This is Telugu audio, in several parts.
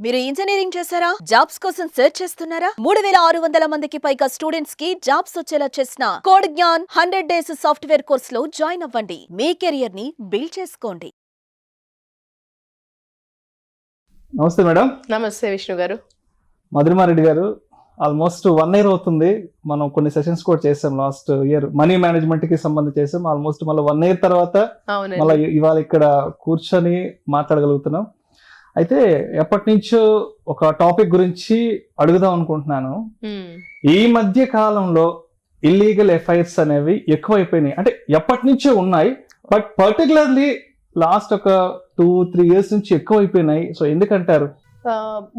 మీరు ఇంజనీరింగ్ చేశారా? జాబ్స్ కోసం సెర్చ్ చేస్తున్నారా? 3600 మందికి పైగా స్టూడెంట్స్ కి జాబ్స్ వచ్చేలా చేసిన code Gyan 100 days software course లో జాయిన్ అవ్వండి. మీ కెరియర్ ని బిల్డ్ చేసుకోండి. నమస్తే మేడం. నమస్తే విష్ణు గారు. మధురిమారెడ్డి గారు, ఆల్మోస్ట్ 1 year అవుతుంది. మనం కొన్ని సెషన్స్ కూడా చేసాం లాస్ట్ ఇయర్, మనీ మేనేజ్మెంట్ కి సంబంధించి చేసాం. ఆల్మోస్ట్ మళ్ళీ 1 year తర్వాత మళ్ళీ ఇవాళ ఇక్కడ కూర్చొని మాట్లాడగలుగుతున్నాం. అయితే ఎప్పటి నుంచో ఒక టాపిక్ గురించి అడుగుదాం అనుకుంటున్నాను. ఈ మధ్య కాలంలో ఇల్లీగల్ ఎఫ్ఐఆర్స్ అనేవి ఎక్కువైపోయినాయి. అంటే ఎప్పటి నుంచో ఉన్నాయి, బట్ పర్టికులర్లీ లాస్ట్ ఒక 2-3 years నుంచి ఎక్కువైపోయినాయి. సో ఎందుకంటారు?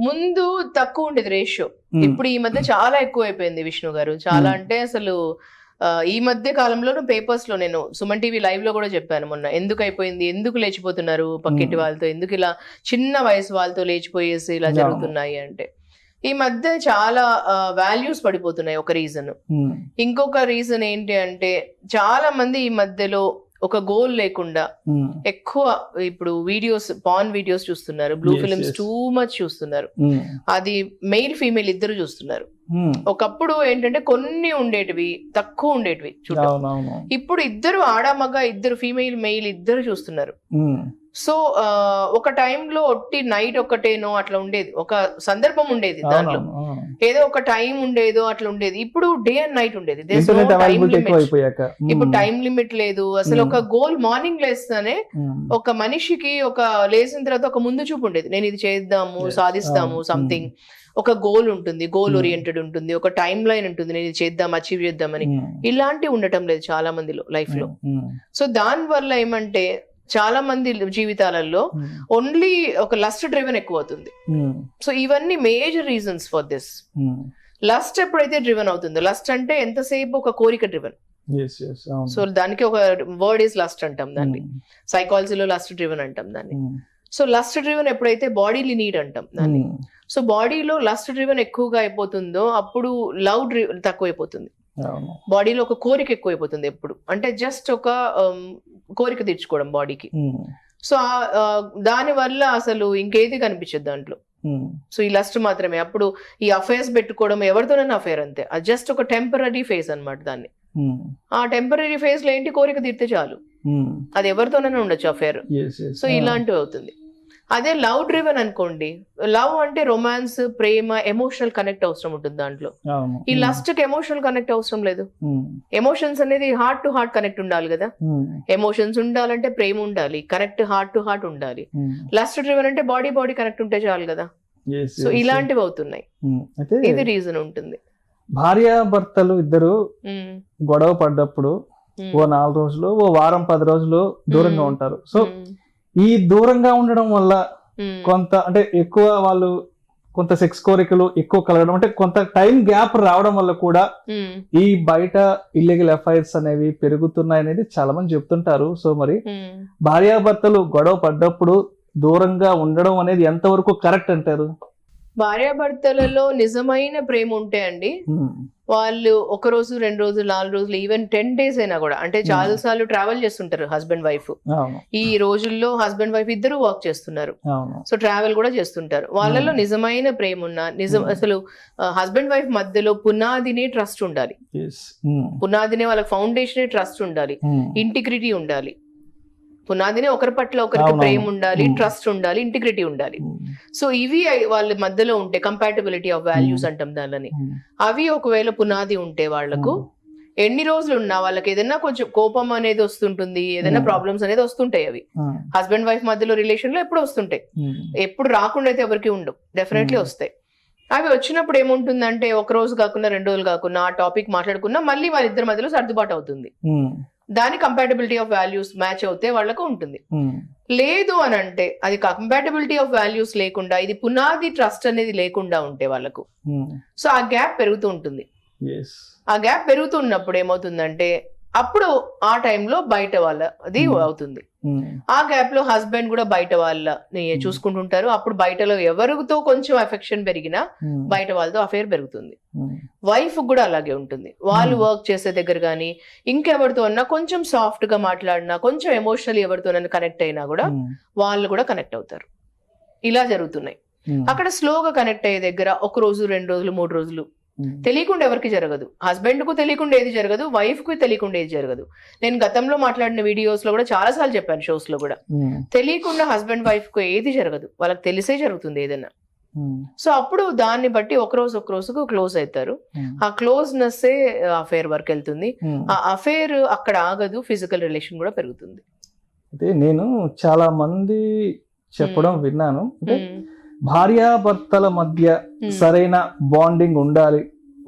ముందు తక్కువ ఉండేది రేషియో, ఇప్పుడు ఈ మధ్య చాలా ఎక్కువ అయిపోయింది విష్ణు గారు. చాలా అంటే అసలు ఈ మధ్య కాలంలో పేపర్స్ లో నేను సుమన్ టీవీ లైవ్ లో కూడా చెప్పాను మొన్న, ఎందుకు అయిపోయింది, ఎందుకు లేచిపోతున్నారు పక్కింటి వాళ్ళతో, ఎందుకు ఇలా చిన్న వయసు వాళ్ళతో లేచిపోయేసి ఇలా జరుగుతున్నాయి అంటే ఈ మధ్య చాలా వాల్యూస్ పడిపోతున్నాయి. ఒక రీజన్. ఇంకొక రీజన్ ఏంటి అంటే చాలా మంది ఈ మధ్యలో ఒక గోల్ లేకుండా ఎక్కువ ఇప్పుడు వీడియోస్, పాన్ వీడియోస్ చూస్తున్నారు, బ్లూ ఫిల్మ్స్ టూ మచ్ చూస్తున్నారు. అది మెయిల్ ఫీమేల్ ఇద్దరు చూస్తున్నారు. ఒకప్పుడు ఏంటంటే కొన్ని ఉండేటివి, తక్కువ ఉండేటివి చూడటం. ఇప్పుడు ఇద్దరు ఆడమగ, ఇద్దరు ఫీమేల్ మెయిల్ ఇద్దరు చూస్తున్నారు. సో ఒక టైంలో ఒట్టి నైట్ ఒక్కటేనో అట్లా ఉండేది, ఒక సందర్భం ఉండేది, దాంట్లో ఏదో ఒక టైం ఉండేదో అట్లా ఉండేది. ఇప్పుడు డే అండ్ నైట్ ఉండేది. ఇప్పుడు టైం లిమిట్ లేదు అసలు. ఒక గోల్, మార్నింగ్ లేస్తానే ఒక మనిషికి ఒక లేచిన తర్వాత ఒక ముందు చూపు ఉండేది, నేను ఇది చేద్దాము, సాధిస్తాము సంథింగ్. ఒక గోల్ ఉంటుంది, గోల్ ఓరియంటెడ్ ఉంటుంది, ఒక టైం లైన్ ఉంటుంది, నేను ఇది చేద్దాం, అచీవ్ చేద్దామని. ఇలాంటివి ఉండటం లేదు చాలా మంది లైఫ్ లో. సో దాని వల్ల ఏమంటే చాలా మంది జీవితాలలో ఓన్లీ ఒక లస్ట్ డ్రివెన్ ఎక్కువ అవుతుంది. సో ఇవన్నీ major reasons for this. Lust ఎప్పుడైతే డ్రివెన్ అవుతుందో, లస్ట్ అంటే ఎంతసేపు ఒక కోరిక డ్రివెన్. సో దానికి ఒక వర్డ్ ఈస్ లస్ట్ అంటాం దాన్ని, సైకాలజీలో లస్ట్ డ్రివెన్ అంటాం దాన్ని. సో లస్ట్ డ్రివెన్ ఎప్పుడైతే బాడీలీ నీడ్ అంటాం దాన్ని. సో బాడీలో లస్ట్ డ్రివెన్ ఎక్కువగా అయిపోతుందో అప్పుడు లవ్ డ్రివెన్ తక్కువ అయిపోతుంది. బాడీలో ఒక కోరిక ఎక్కువైపోతుంది ఎప్పుడు అంటే జస్ట్ ఒక కోరిక తీర్చుకోవడం బాడీకి. సో దాని వల్ల అసలు ఇంకేది కనిపించదు దాంట్లో. సో ఈ లస్ట్ మాత్రమే. అప్పుడు ఈ అఫైర్స్ పెట్టుకోవడం ఎవరితోనైనా అఫైర్ అంతే, అది జస్ట్ ఒక టెంపరీ ఫేజ్ అన్నమాట దాన్ని. ఆ టెంపరీ ఫేజ్ లో ఏంటి, కోరిక తీర్తే చాలు, అది ఎవరితోనైనా ఉండొచ్చు అఫైర్. సో ఇలాంటివి అవుతుంది. అదే లవ్ డ్రివెన్ అనుకోండి, లవ్ అంటే రొమాన్స్, ప్రేమ, ఎమోషనల్ కనెక్ట్ అవసరం ఉంటుంది దాంట్లో. ఈ లస్ట్ కి ఎమోషనల్ కనెక్ట్ అవసరం లేదు. ఎమోషన్స్ అనేది హార్ట్ టు హార్ట్ కనెక్ట్ ఉండాలి కదా. ఎమోషన్స్ ఉండాలంటే ప్రేమ ఉండాలి, కనెక్ట్ హార్ట్ టు హార్ట్ ఉండాలి. లస్ట్ డ్రివెన్ అంటే బాడీ బాడీ కనెక్ట్ ఉంటే చాలు కదా. సో ఇలాంటివి అవుతున్నాయి, ఇది రీజన్ ఉంటుంది. భార్యాభర్తలు ఇద్దరు గొడవ పడ్డప్పుడు ఓ 4 రోజులు, ఓ వారం 10 రోజులు దూరంగా ఉంటారు. సో ఈ దూరంగా ఉండడం వల్ల కొంత అంటే ఎక్కువ వాళ్ళు కొంత సెక్స్ కోరికలు ఎక్కువ కలగడం, అంటే కొంత టైం గ్యాప్ రావడం వల్ల కూడా ఈ బయట ఇల్లీగల్ ఎఫ్ఐఆర్స్ అనేవి పెరుగుతున్నాయి అనేది చాలా మంది చెప్తుంటారు. సో మరి భార్యాభర్తలు గొడవ పడ్డప్పుడు దూరంగా ఉండడం అనేది ఎంతవరకు కరెక్ట్ అంటారు? భార్యాభర్తలలో నిజమైన ప్రేమ ఉంటే అండి, వాళ్ళు 1 రోజు 2 రోజులు 4 రోజులు ఈవెన్ 10 days అయినా కూడా, అంటే చాలా సార్లు ట్రావెల్ చేస్తుంటారు హస్బెండ్ వైఫ్. ఈ రోజుల్లో హస్బెండ్ వైఫ్ ఇద్దరు వర్క్ చేస్తున్నారు, సో ట్రావెల్ కూడా చేస్తుంటారు. వాళ్ళలో నిజమైన ప్రేమ ఉన్న అసలు హస్బెండ్ వైఫ్ మధ్యలో పునాదినే ట్రస్ట్ ఉండాలి, పునాదినే వాళ్ళ ఫౌండేషనే ట్రస్ట్ ఉండాలి, ఇంటిగ్రిటీ ఉండాలి. పునాదినే ఒకరి పట్ల ఒకరికి ప్రేమ ఉండాలి, ట్రస్ట్ ఉండాలి, ఇంటిగ్రిటీ ఉండాలి. సో ఇవి వాళ్ళ మధ్యలో ఉంటే కంపాటబిలిటీ ఆఫ్ వాల్యూస్ అంటాం దానిని. అవి ఒకవేళ పునాది ఉంటే వాళ్లకు ఎన్ని రోజులు ఉన్నా వాళ్ళకి ఏదైనా కొంచెం కోపం అనేది వస్తుంటుంది, ఏదైనా ప్రాబ్లమ్స్ అనేది వస్తుంటాయి. అవి హస్బెండ్ వైఫ్ మధ్యలో రిలేషన్ లో ఎప్పుడు వస్తుంటాయి, ఎప్పుడు రాకుండా అయితే ఎవరికి ఉండవు, డెఫినెట్లీ వస్తాయి. అవి వచ్చినప్పుడు ఏముంటుందంటే 1 రోజు కాకుండా 2 రోజులు కాకుండా ఆ టాపిక్ మాట్లాడుకున్నా మళ్ళీ వాళ్ళిద్దరి మధ్యలో సర్దుబాటు అవుతుంది. దాని కంపాటబిలిటీ ఆఫ్ వాల్యూస్ మ్యాచ్ అవుతే వాళ్ళకు ఉంటుంది. లేదు అని అంటే అది కంపాటబిలిటీ ఆఫ్ వాల్యూస్ లేకుండా, ఇది పునాది ట్రస్ట్ అనేది లేకుండా ఉంటే వాళ్ళకు, సో ఆ గ్యాప్ పెరుగుతూ ఉంటుంది. ఆ గ్యాప్ పెరుగుతున్నప్పుడు ఏమవుతుందంటే అప్పుడు ఆ టైంలో బయట వాళ్ళది అవుతుంది. ఆ గ్యాప్ లో హస్బెండ్ కూడా బయట వాళ్ళని చూసుకుంటుంటారు. అప్పుడు బయటలో ఎవరితో కొంచెం అఫెక్షన్ పెరిగినా బయట వాళ్ళతో అఫేర్ పెరుగుతుంది. వైఫ్ కూడా అలాగే ఉంటుంది. వాళ్ళు వర్క్ చేసే దగ్గర కానీ ఇంకెవరితో అన్నా కొంచెం సాఫ్ట్ గా మాట్లాడినా, కొంచెం ఎమోషనల్ ఎవరితోనైనా కనెక్ట్ అయినా కూడా వాళ్ళు కూడా కనెక్ట్ అవుతారు. ఇలా జరుగుతున్నాయి. అక్కడ స్లోగా కనెక్ట్ అయ్యే దగ్గర 1 రోజు 2 రోజులు 3 రోజులు తెలియకుండా ఎవరికి జరగదు. హస్బెండ్ కు తెలియకుండా ఏది జరగదు, వైఫ్ కు తెలియకుండా ఏది జరగదు. నేను గతంలో మాట్లాడిన వీడియోస్ లో కూడా చాలా సార్లు చెప్పాను, షోస్ లో కూడా. తెలియకుండా హస్బెండ్ వైఫ్ కు ఏది జరగదు, వాళ్ళకి తెలిసే జరుగుతుంది ఏదైనా. సో అప్పుడు దాన్ని బట్టి ఒక రోజుకు క్లోజ్ అవుతారు. ఆ క్లోజ్నెస్ అఫేర్ వరకు వెళ్తుంది. ఆ అఫేర్ అక్కడ ఆగదు, ఫిజికల్ రిలేషన్ కూడా పెరుగుతుంది. అయితే నేను చాలా మంది చెప్పడం విన్నాను, భార్యాభర్తల మధ్య సరైన బాండింగ్ ఉండాలి,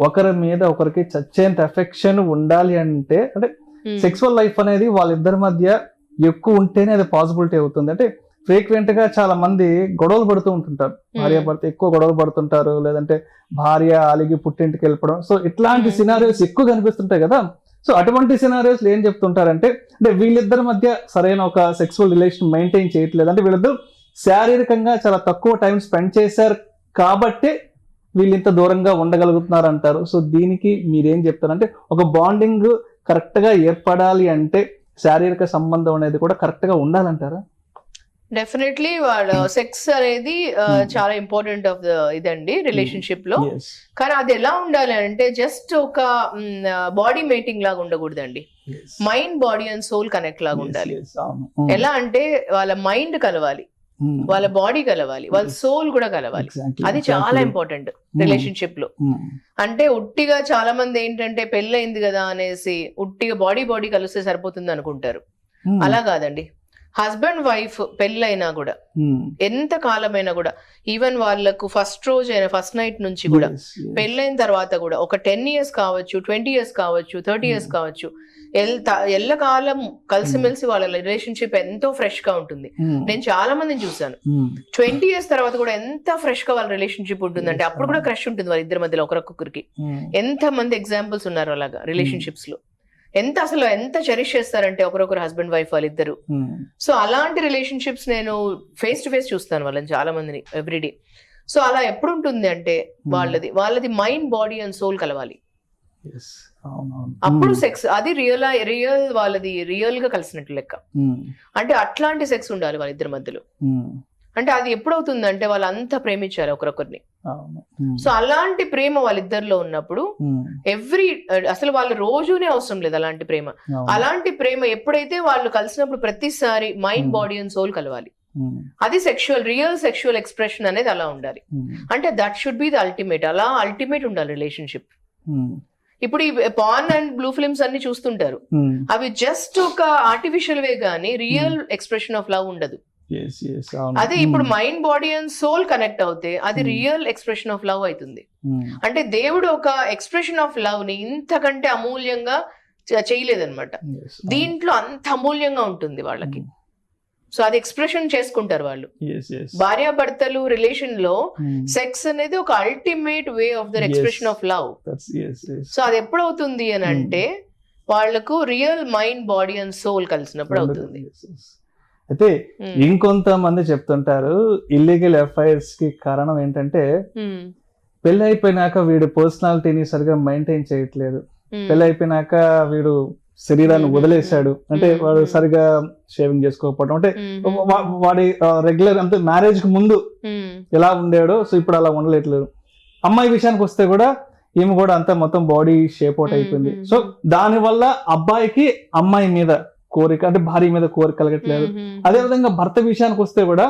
ఒకరి మీద ఒకరికి చచ్చేంత ఎఫెక్షన్ ఉండాలి అంటే సెక్సువల్ లైఫ్ అనేది వాళ్ళిద్దరి మధ్య ఎక్కువ ఉంటేనే అది పాసిబిలిటీ అవుతుంది. అంటే ఫ్రీక్వెంట్ గా చాలా మంది గొడవలు పడుతూ ఉంటుంటారు, భార్యాభర్త ఎక్కువ గొడవలు పడుతుంటారు, లేదంటే భార్య అలిగి పుట్టింటికి వెళ్ళిపోవడం. సో ఇట్లాంటి సినారియోస్ ఎక్కువ కనిపిస్తుంటాయి కదా. సో అటువంటి సినారియోస్ ఏం చెప్తుంటారంటే వీళ్ళిద్దరి మధ్య సరైన ఒక సెక్సువల్ రిలేషన్ మెయింటైన్ చేయట్లేదు, అంటే వీళ్ళిద్దరు శారీరకంగా చాలా తక్కువ టైం స్పెండ్ చేశారు కాబట్టి వీళ్ళు ఇంత దూరంగా ఉండగలుగుతున్నారు అంటారు. సో దీనికి మీరేం చెప్తారంటే ఒక బాండింగ్ కరెక్ట్ గా ఏర్పడాలి అంటే శారీరక సంబంధం అనేది కూడా కరెక్ట్ గా ఉండాలంటారా? డెఫినెట్లీ వాళ్ళ సెక్స్ అనేది చాలా ఇంపార్టెంట్ ఆఫ్ ఇదండి రిలేషన్షిప్ లో. కానీ అది ఎలా ఉండాలి అంటే జస్ట్ ఒక బాడీ మేటింగ్ లాగా ఉండకూడదండి. Mind, body and soul connect లాగా ఉండాలి. ఎలా అంటే వాళ్ళ మైండ్ కలవాలి, వాళ్ళ బాడీ కలవాలి, వాళ్ళ సోల్ కూడా కలవాలి. అది చాలా ఇంపార్టెంట్ రిలేషన్షిప్ లో. అంటే ఉట్టిగా చాలా మంది ఏంటంటే పెళ్ళయింది కదా అనేసి ఉట్టిగా బాడీ కలిస్తే సరిపోతుంది అనుకుంటారు. అలా కాదండి. హస్బెండ్ వైఫ్ పెళ్ళైనా కూడా ఎంత కాలమైనా కూడా, ఈవెన్ వాళ్ళకు ఫస్ట్ రోజు అయినా ఫస్ట్ నైట్ నుంచి కూడా పెళ్ళైన తర్వాత కూడా ఒక 10 years కావచ్చు, 20 years కావచ్చు, 30 years కావచ్చు, ఎల్లకాలం కలిసిమెలిసి వాళ్ళ రిలేషన్షిప్ ఎంతో ఫ్రెష్ గా ఉంటుంది. నేను చాలా మందిని చూసాను 20 years తర్వాత కూడా ఎంత ఫ్రెష్ గా వాళ్ళ రిలేషన్షిప్ ఉంటుంది అంటే అప్పుడు కూడా క్రష్ ఉంటుంది వాళ్ళ ఇద్దరి మధ్యలో ఒకరికొకరికి. ఎంత మంది ఎగ్జాంపుల్స్ ఉన్నారు అలాగా రిలేషన్షిప్స్ లో. ఎంత చెరిష్ చేస్తారంటే ఒకరొకరు హస్బెండ్ వైఫ్ వాళ్ళిద్దరు. సో అలాంటి రిలేషన్షిప్స్ నేను ఫేస్ టు ఫేస్ చూస్తాను వాళ్ళని, చాలా మందిని ఎవ్రీడే. సో అలా ఎప్పుడు ఉంటుంది అంటే వాళ్ళది మైండ్, బాడీ అండ్ సోల్ కలవాలి. అప్పుడు సెక్స్ అది వాళ్ళది రియల్ గా కలిసినట్టు లెక్క. అంటే అట్లాంటి సెక్స్ ఉండాలి వాళ్ళిద్దరి మధ్యలో. అంటే అది ఎప్పుడవుతుందంటే వాళ్ళు అంతా ప్రేమించారు ఒకరొకరిని. సో అలాంటి ప్రేమ వాళ్ళిద్దరిలో ఉన్నప్పుడు అసలు వాళ్ళు రోజునే అవసరం లేదు అలాంటి ప్రేమ. అలాంటి ప్రేమ ఎప్పుడైతే వాళ్ళు కలిసినప్పుడు ప్రతిసారి మైండ్, బాడీ అండ్ సోల్ కలవాలి. అది రియల్ సెక్షువల్ ఎక్స్ప్రెషన్ అనేది అలా ఉండాలి. అంటే that should be the ultimate. అలా అల్టిమేట్ ఉండాలి రిలేషన్షిప్. ఇప్పుడు ఈ పాన్ అండ్ బ్లూ ఫిల్మ్స్ అన్ని చూస్తుంటారు, అవి జస్ట్ ఒక ఆర్టిఫిషియల్ వే గానీ రియల్ ఎక్స్ప్రెషన్ ఆఫ్ లవ్ ఉండదు. అదే ఇప్పుడు mind, body and soul connect అవుతే అది రియల్ ఎక్స్ప్రెషన్ ఆఫ్ లవ్ అవుతుంది. అంటే దేవుడు ఒక ఎక్స్ప్రెషన్ ఆఫ్ లవ్ ని ఇంతకంటే అమూల్యంగా చేయలేదన్నమాట. దీంట్లో అంత అమూల్యంగా ఉంటుంది వాళ్ళకి. సో అది ఎక్స్ప్రెషన్ చేసుకుంటారు వాళ్ళు. భార్యాభర్తలు రిలేషన్ లో సెక్స్ అనేది ఒక ultimate way of the expression of love. So అది ఎప్పుడవుతుంది అని అంటే వాళ్లకు real mind, body and soul కలిసినప్పుడు అవుతుంది. అయితే ఇంకొంతమంది చెప్తుంటారు ఇల్లీగల్ ఎఫ్ఐఆర్స్ కి కారణం ఏంటంటే పెళ్లి అయిపోయినాక వీడు పర్సనాలిటీని సరిగా మెయింటైన్ చేయట్లేదు, పెళ్లి అయిపోయినాక వీడు శరీరాన్ని వదిలేశాడు, అంటే వాడు సరిగా షేవింగ్ చేసుకోకపోవడం, అంటే వాడి రెగ్యులర్ అంటే మ్యారేజ్ కి ముందు ఎలా ఉండేడో సో ఇప్పుడు అలా ఉండలేట్లేదు. అమ్మాయి విషయానికి వస్తే కూడా ఈమె కూడా అంతా మొత్తం బాడీ షేప్ అవుట్ అయిపోయింది. సో దాని వల్ల అబ్బాయికి అమ్మాయి మీద కోరిక, అంటే భార్య మీద కోరిక కలగట్లేదు. అదే విధంగా భర్త విషయానికి వస్తే కూడా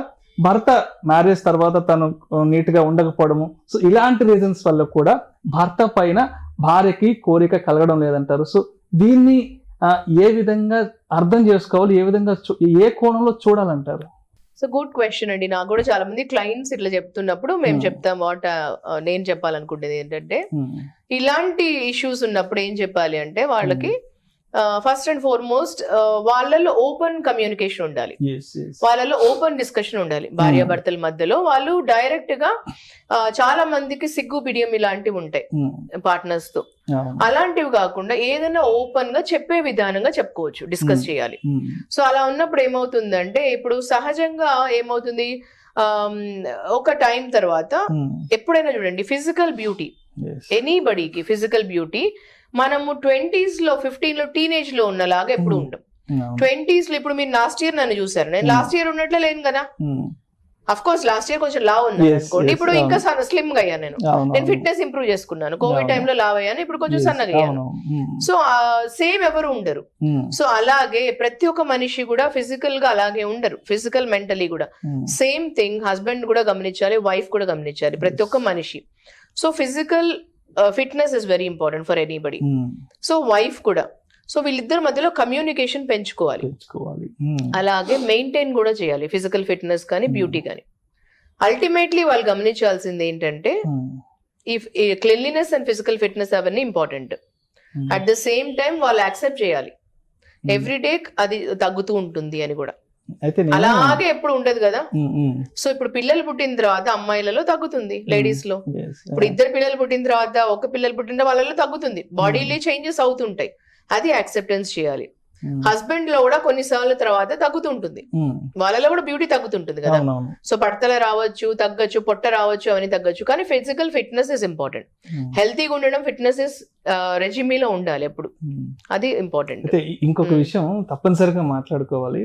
భర్త మ్యారేజ్ తర్వాత తను నీట్ గా ఉండకపోవడము, సో ఇలాంటి రీజన్స్ వల్ల కూడా భర్త పైన భార్యకి కోరిక కలగడం లేదంటారు. సో దీన్ని ఏ విధంగా అర్థం చేసుకోవాలి, ఏ విధంగా ఏ కోణంలో చూడాలంటారు? సో గుడ్ క్వశ్చన్ అండి. నాకు కూడా చాలా మంది క్లయింట్స్ ఇట్లా చెప్తున్నప్పుడు మేము చెప్తాం నేను చెప్పాలనుకుంటేది ఏంటంటే ఇలాంటి ఇష్యూస్ ఉన్నప్పుడు ఏం చెప్పాలి అంటే వాళ్ళకి ఫస్ట్ అండ్ ఫార్మోస్ట్ వాళ్ళలో ఓపెన్ కమ్యూనికేషన్ ఉండాలి, వాళ్ళలో ఓపెన్ డిస్కషన్ ఉండాలి. భార్యాభర్తల మధ్యలో వాళ్ళు డైరెక్ట్ గా చాలా మందికి సిగ్గు, బిడియం ఇలాంటివి ఉంటాయి పార్ట్నర్స్ తో. అలాంటివి కాకుండా ఏదైనా ఓపెన్ గా చెప్పే విధానంగా చెప్పుకోవచ్చు, డిస్కస్ చేయాలి. సో అలా ఉన్నప్పుడు ఏమవుతుందంటే ఇప్పుడు సహజంగా ఏమవుతుంది ఒక టైం తర్వాత ఎప్పుడైనా చూడండి ఫిజికల్ బ్యూటీ, ఎనీబడీకి ఫిజికల్ బ్యూటీ మనము 20s లో 15 లో టీనేజ్ లో ఉన్నలాగా ఎప్పుడు ఉంటాం. 20s లో ఇప్పుడు మీరు లాస్ట్ ఇయర్ నన్ను చూసారు, నేను లాస్ట్ ఇయర్ ఉన్నట్లే లేను కదా. అఫ్ కోర్స్ లాస్ట్ ఇయర్ కొంచెం లావ్ ఉన్నాను Yes, అనుకోండి, yes, ఇప్పుడు ఇంకా స్లిమ్ గా అయ్యాను. నేను ఫిట్నెస్ ఇంప్రూవ్ చేసుకున్నాను, కోవిడ్ అవును. టైంలో లావ్ అయ్యాను, ఇప్పుడు కొంచెం సన్నగా అయ్యాను. సో సేమ్ ఎవరు ఉండరు. సో అలాగే ప్రతి ఒక్క మనిషి కూడా ఫిజికల్ గా అలాగే ఉండరు, ఫిజికల్ మెంటలీ కూడా సేమ్ థింగ్. హస్బెండ్ కూడా గమనించాలి, వైఫ్ కూడా గమనించాలి, ప్రతి ఒక్క మనిషి. So physical fitness is very important for anybody. So wife కూడా, సో వీళ్ళిద్దరి మధ్యలో కమ్యూనికేషన్ పెంచుకోవాలి, అలాగే మెయింటైన్ కూడా చేయాలి ఫిజికల్ ఫిట్నెస్ కానీ బ్యూటీ కానీ. అల్టిమేట్లీ వాళ్ళు గమనించాల్సింది ఏంటంటే ఈ క్లీన్లీనెస్ అండ్ ఫిజికల్ ఫిట్నెస్ అవన్నీ important. At the same time వాళ్ళు యాక్సెప్ట్ చేయాలి ఎవ్రీడే అది తగ్గుతూ ఉంటుంది అని కూడా. అలాగే ఎప్పుడు ఉండదు కదా. సో ఇప్పుడు పిల్లలు పుట్టిన తర్వాత అమ్మాయిలలో తగ్గుతుంది, లేడీస్ లో. ఇప్పుడు ఇద్దరు పిల్లలు పుట్టిన తర్వాత ఒక పిల్లలు పుట్టిన వాళ్ళలో తగ్గుతుంది, బాడీలో చేంజెస్ అవుతుంటాయి, అది యాక్సెప్టెన్స్ చేయాలి. హస్బెండ్ లో కూడా కొన్నిసార్లు తర్వాత తగ్గుతుంటుంది, వాళ్ళలో కూడా బ్యూటీ తగ్గుతుంటుంది కదా. సో పడతల రావచ్చు, తగ్గచ్చు, పొట్ట రావచ్చు, అవన్నీ తగ్గచ్చు, కానీ ఫిజికల్ ఫిట్నెస్ ఇస్ ఇంపార్టెంట్. హెల్తీగా ఉండడం, ఫిట్నెస్ ఇస్ రెజిమీలో ఉండాలి ఎప్పుడు, అది ఇంపార్టెంట్. అయితే ఇంకొక విషయం తప్పనిసరిగా మాట్లాడుకోవాలి.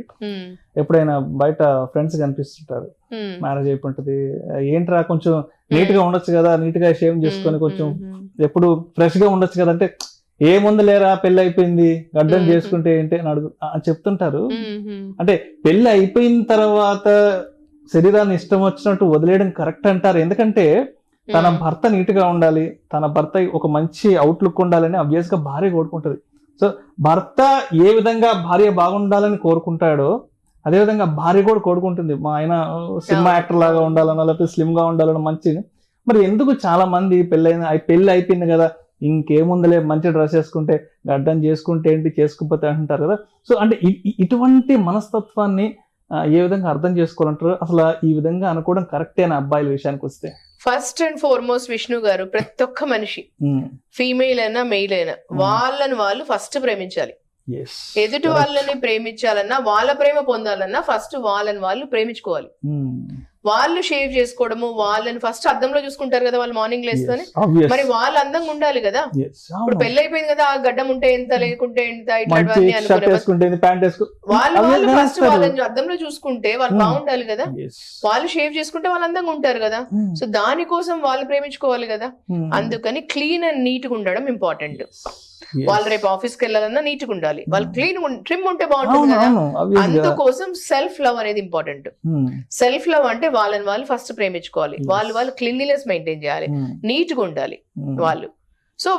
ఎప్పుడైనా బయట ఫ్రెండ్స్ కనిపిస్తుంటారు, మ్యారేజ్ అయిపోతుంది, ఏంట్రా కొంచెం నీట్ గా ఉండొచ్చు కదా, నీట్ గా షేవ్ చేసుకొని కొంచెం ఎప్పుడు ఫ్రెష్ గా ఉండొచ్చు కదా అంటే, ఏముంది లేరా పెళ్లి అయిపోయింది గడ్డం చేసుకుంటే ఏంటి అని చెప్తుంటారు. అంటే పెళ్లి అయిపోయిన తర్వాత శరీరాన్ని ఇష్టం వచ్చినట్టు వదిలేయడం కరెక్ట్ అంటారు. ఎందుకంటే తన భర్త నీట్ గా ఉండాలి, తన భర్త ఒక మంచి అవుట్లుక్ ఉండాలని అబ్వియస్ గా భార్య కోరుకుంటది. సో భర్త ఏ విధంగా భార్య బాగుండాలని కోరుకుంటాడో అదే విధంగా భార్య కూడా కోరుకుంటుంది, మా ఆయన సినిమా యాక్టర్ లాగా ఉండాలన్నా లేకపోతే స్లిమ్ గా ఉండాలన్న మంచిది. మరి ఎందుకు చాలా మంది పెళ్లి అయిపోయింది కదా, ఇంకేముందలే మంచి డ్రెస్ వేసుకుంటే గడ్డం చేసుకుంటే ఏంటి, చేసుకోకపోతే అంటారు కదా. సో అంటే ఇటువంటి మనస్తత్వాన్ని ఏ విధంగా అర్థం చేసుకోవాలంటారు, అసలు ఈ విధంగా అనుకోవడం కరెక్టేనా అబ్బాయిల విషయానికి వస్తే? ఫస్ట్ అండ్ ఫార్మోస్ట్ విష్ణు గారు, ప్రతి ఒక్క మనిషి ఫీమేల్ అయినా మెయిల్ అయినా వాళ్ళని వాళ్ళు ఫస్ట్ ప్రేమించాలి. ఎదుటి వాళ్ళని ప్రేమించాలన్నా, వాళ్ళ ప్రేమ పొందాలన్నా ఫస్ట్ వాళ్ళని వాళ్ళు ప్రేమించుకోవాలి. వాళ్ళు షేవ్ చేసుకోవడము, వాళ్ళని ఫస్ట్ అద్దంలో చూసుకుంటారు కదా వాళ్ళు మార్నింగ్ లేస్తేనే, మరి వాళ్ళు అందంగా ఉండాలి కదా. ఇప్పుడు పెళ్లి అయిపోయింది కదా, ఆ గడ్డం ఉంటే ఎంత, లేకుంటే ఎంత, ఇట్లాంటివన్నీ అనుకునే వాళ్ళు ఫస్ట్ వాళ్ళని అద్దంలో చూసుకుంటే వాళ్ళు బాగుండాలి కదా. వాళ్ళు షేవ్ చేసుకుంటే వాళ్ళు అందంగా ఉంటారు కదా. సో దానికోసం వాళ్ళు ప్రేమించుకోవాలి కదా. అందుకని క్లీన్ అండ్ నీట్ గా ఉండడం ఇంపార్టెంట్. వాళ్ళు రేపు ఆఫీస్కి వెళ్ళాలన్నా నీట్ గా ఉండాలి, వాళ్ళు క్లీన్ ట్రిమ్ ఉంటే బాగుంటుంది కదా. అందుకోసం సెల్ఫ్ లవ్ అనేది ఇంపార్టెంట్. సెల్ఫ్ లవ్ అంటే వాళ్ళని వాళ్ళు ఫస్ట్ ప్రేమించుకోవాలి, వాళ్ళు క్లీన్లీనెస్ మెయింటైన్ చేయాలి, నీట్ గా ఉండాలి వాళ్ళు. సో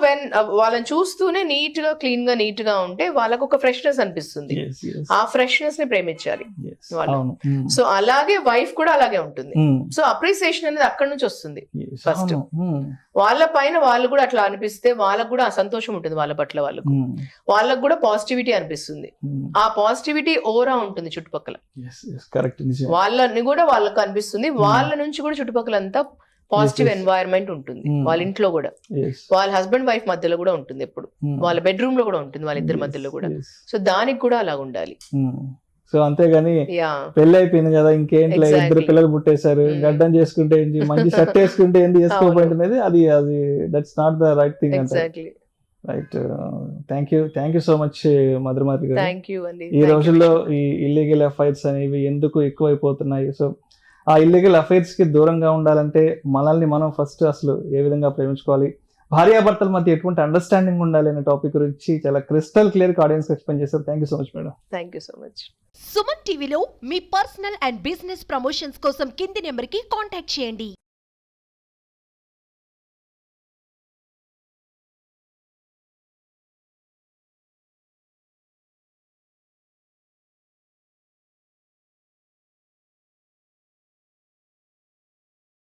వాళ్ళని చూస్తూనే నీట్ గా క్లీన్ గా నీట్ గా ఉంటే వాళ్ళకు ఒక ఫ్రెష్నెస్ అనిపిస్తుంది, ఆ ఫ్రెష్నెస్ ని ప్రేమించాలి వాళ్ళు. సో అలాగే వైఫ్ కూడా అలాగే ఉంటుంది. సో అప్రిసియేషన్ అనేది అక్కడ నుంచి వస్తుంది ఫస్ట్. వాళ్ళ పైన వాళ్ళు కూడా అట్లా అనిపిస్తే వాళ్ళకు కూడా సంతోషం ఉంటుంది, వాళ్ళ పట్ల వాళ్ళకు కూడా పాజిటివిటీ అనిపిస్తుంది. ఆ పాజిటివిటీ ఓరా ఉంటుంది చుట్టుపక్కల, వాళ్ళని కూడా వాళ్ళకు అనిపిస్తుంది, వాళ్ళ నుంచి కూడా చుట్టుపక్కల అంతా పాజిటివ్ ఎన్వైరన్మెంట్ ఉంటుంది. వాళ్ళ ఇంట్లో కూడా, వాళ్ళ హస్బెండ్ వైఫ్ మధ్యలో కూడా ఉంటుంది, ఎప్పుడు వాళ్ళ బెడ్రూమ్ లో కూడా ఉంటుంది, వాళ్ళిద్దరి మధ్యలో కూడా. సో దానికి కూడా అలా ఉండాలి. సో అంతేగాని పెళ్లి అయిపోయింది కదా, ఇంకేంటి ఇద్దరు పిల్లలు పుట్టేశారు, గడ్డం చేసుకుంటే ఏంటి, మంచి షర్ట్ వేసుకుంటే ఏంటి, చేసుకోకపోయింది, అది that's not the right thing. Right. Thank you so much Madhuramathi గారు. ఈ రోజుల్లో ఈ ఇల్లీగల్ అఫైర్స్ అనేవి ఎందుకు ఎక్కువైపోతున్నాయి? సో ఆ ఇల్లీగల్ అఫైర్స్ కి దూరంగా ఉండాలంటే మనల్ని మనం ఫస్ట్ అసలు ఏ విధంగా ప్రేమించుకోవాలి, భార్యాభర్తల మధ్య ఎటువంటి అండర్స్టాండింగ్ ఉండాలి అనే టాపిక్ గురించి చాలా క్రిస్టల్ క్లియర్ ఆడియన్స్ ఎక్స్ప్లెయిన్ చేశారు. Thank you so much madam. Thank you so much. Suman టీవీలో మీ పర్సనల్ అండ్ బిజినెస్ ప్రమోషన్స్ కోసం కింది నెంబర్కి కాంటాక్ట్ చేయండి.